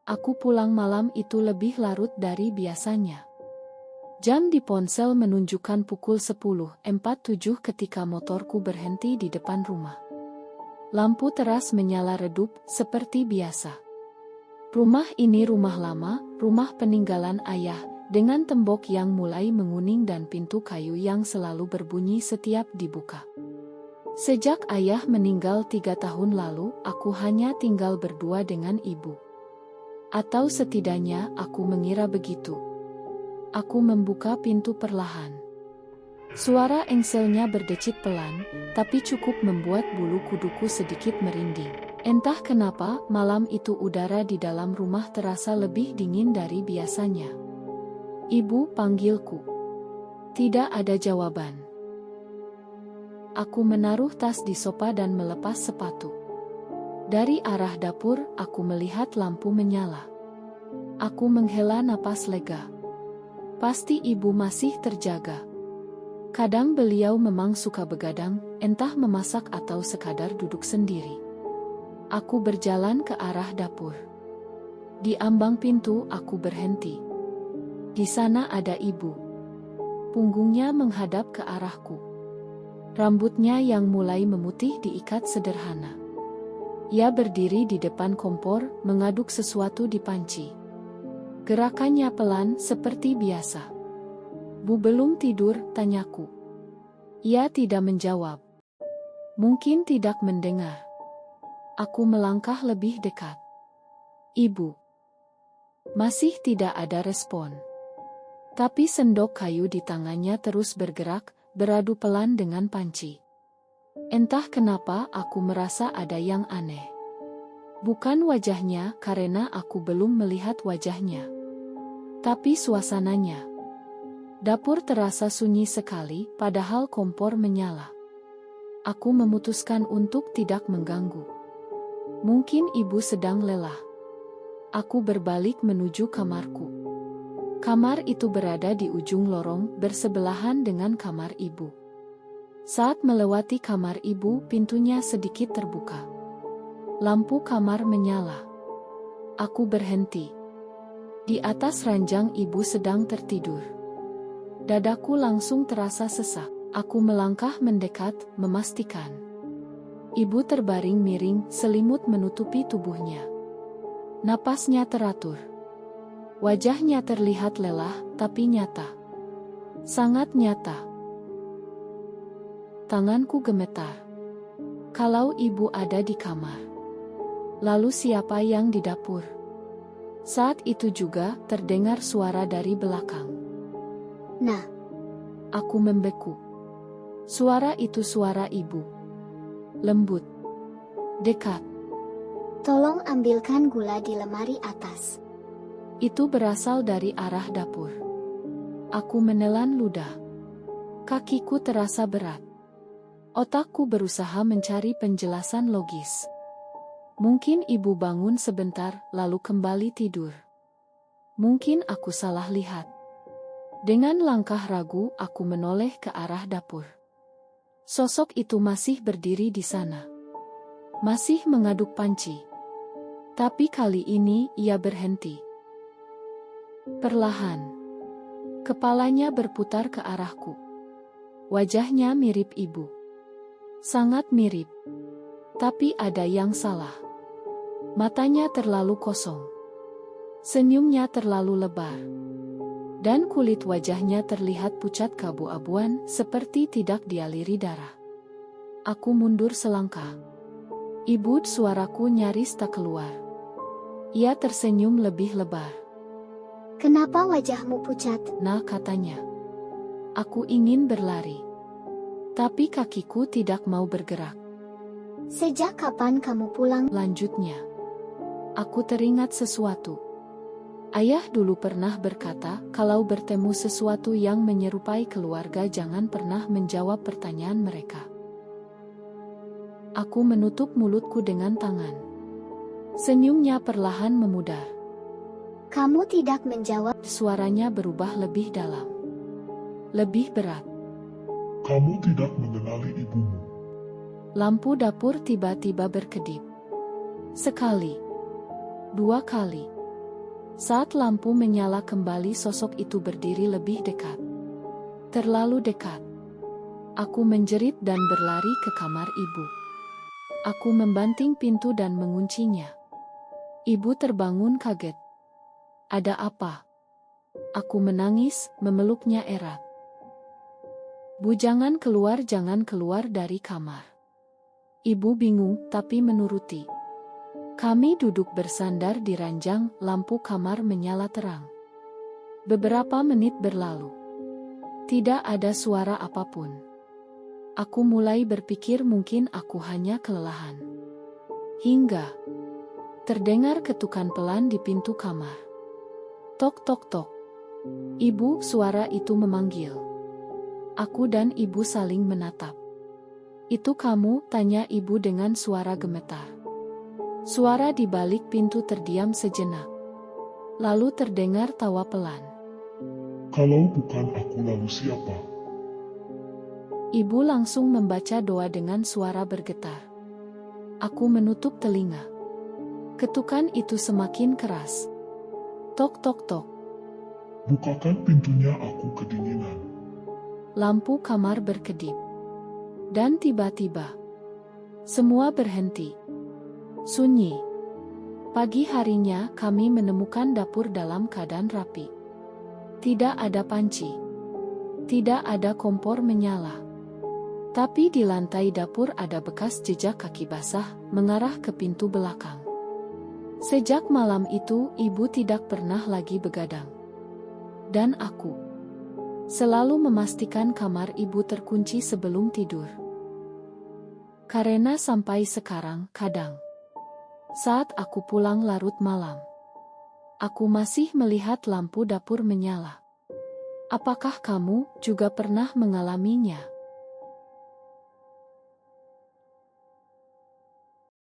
Aku pulang malam itu lebih larut dari biasanya. Jam di ponsel menunjukkan pukul 10.47 ketika motorku berhenti di depan rumah. Lampu teras menyala redup, seperti biasa. Rumah ini rumah lama, rumah peninggalan ayah, dengan tembok yang mulai menguning dan pintu kayu yang selalu berbunyi setiap dibuka. Sejak ayah meninggal 3 tahun lalu, aku hanya tinggal berdua dengan ibu. Atau setidaknya aku mengira begitu. Aku membuka pintu perlahan. Suara engselnya berdecit pelan, tapi cukup membuat bulu kuduku sedikit merinding. Entah kenapa, malam itu udara di dalam rumah terasa lebih dingin dari biasanya. "Ibu," panggilku. Tidak ada jawaban. Aku menaruh tas di sofa dan melepas sepatu. Dari arah dapur, aku melihat lampu menyala. Aku menghela napas lega. Pasti ibu masih terjaga. Kadang beliau memang suka begadang, entah memasak atau sekadar duduk sendiri. Aku berjalan ke arah dapur. Di ambang pintu aku berhenti. Di sana ada ibu. Punggungnya menghadap ke arahku. Rambutnya yang mulai memutih diikat sederhana. Ia berdiri di depan kompor, mengaduk sesuatu di panci. Gerakannya pelan seperti biasa. "Bu belum tidur?" tanyaku. Ia tidak menjawab. Mungkin tidak mendengar. Aku melangkah lebih dekat. "Ibu." Masih tidak ada respon. Tapi sendok kayu di tangannya terus bergerak, beradu pelan dengan panci. Entah kenapa aku merasa ada yang aneh. Bukan wajahnya, karena aku belum melihat wajahnya. Tapi suasananya. Dapur terasa sunyi sekali, padahal kompor menyala. Aku memutuskan untuk tidak mengganggu. Mungkin ibu sedang lelah. Aku berbalik menuju kamarku. Kamar itu berada di ujung lorong, bersebelahan dengan kamar ibu. Saat melewati kamar ibu, pintunya sedikit terbuka. Lampu kamar menyala. Aku berhenti. Di atas ranjang ibu sedang tertidur. Dadaku langsung terasa sesak. Aku melangkah mendekat, memastikan. Ibu terbaring miring, selimut menutupi tubuhnya. Napasnya teratur. Wajahnya terlihat lelah, tapi nyata. Sangat nyata. Tanganku gemetar. Kalau ibu ada di kamar, lalu siapa yang di dapur? Saat itu juga terdengar suara dari belakang. "Nah." Aku membeku. Suara itu suara ibu. Lembut. Dekat. "Tolong ambilkan gula di lemari atas." Itu berasal dari arah dapur. Aku menelan ludah. Kakiku terasa berat. Otakku berusaha mencari penjelasan logis. Mungkin ibu bangun sebentar, lalu kembali tidur. Mungkin aku salah lihat. Dengan langkah ragu, aku menoleh ke arah dapur. Sosok itu masih berdiri di sana. Masih mengaduk panci. Tapi kali ini ia berhenti. Perlahan. Kepalanya berputar ke arahku. Wajahnya mirip ibu. Sangat mirip. Tapi ada yang salah. Matanya terlalu kosong. Senyumnya terlalu lebar. Dan kulit wajahnya terlihat pucat keabu-abuan, seperti tidak dialiri darah. Aku mundur selangkah. "Ibu," suaraku nyaris tak keluar. Ia tersenyum lebih lebar. "Kenapa wajahmu pucat?" "Nah," katanya. Aku ingin berlari. Tapi kakiku tidak mau bergerak. "Sejak kapan kamu pulang?" Lanjutnya. Aku teringat sesuatu. Ayah dulu pernah berkata, kalau bertemu sesuatu yang menyerupai keluarga jangan pernah menjawab pertanyaan mereka. Aku menutup mulutku dengan tangan. Senyumnya perlahan memudar. "Kamu tidak menjawab." Suaranya berubah lebih dalam. Lebih berat. "Kamu tidak mengenali ibumu." Lampu dapur tiba-tiba berkedip. Sekali. 2 kali. Saat lampu menyala kembali, sosok itu berdiri lebih dekat. Terlalu dekat. Aku menjerit dan berlari ke kamar ibu. Aku membanting pintu dan menguncinya. Ibu terbangun kaget. Ada apa? Aku menangis, memeluknya erat. Bu, jangan keluar dari kamar. Ibu bingung, tapi menuruti. Kami duduk bersandar di ranjang, lampu kamar menyala terang. Beberapa menit berlalu. Tidak ada suara apapun. Aku mulai berpikir mungkin aku hanya kelelahan. Hingga terdengar ketukan pelan di pintu kamar. Tok tok tok. Ibu, suara itu memanggil. Aku dan ibu saling menatap. Itu kamu? Tanya ibu dengan suara gemetar. Suara di balik pintu terdiam sejenak. Lalu terdengar tawa pelan. Kalau bukan aku, lalu siapa? Ibu langsung membaca doa dengan suara bergetar. Aku menutup telinga. Ketukan itu semakin keras. Tok tok tok. Bukakan pintunya, aku kedinginan. Lampu kamar berkedip. Dan tiba-tiba, semua berhenti. Sunyi. Pagi harinya kami menemukan dapur dalam keadaan rapi. Tidak ada panci. Tidak ada kompor menyala. Tapi di lantai dapur ada bekas jejak kaki basah mengarah ke pintu belakang. Sejak malam itu ibu tidak pernah lagi begadang. Dan aku selalu memastikan kamar ibu terkunci sebelum tidur. Karena sampai sekarang kadang saat aku pulang larut malam, aku masih melihat lampu dapur menyala. Apakah kamu juga pernah mengalaminya?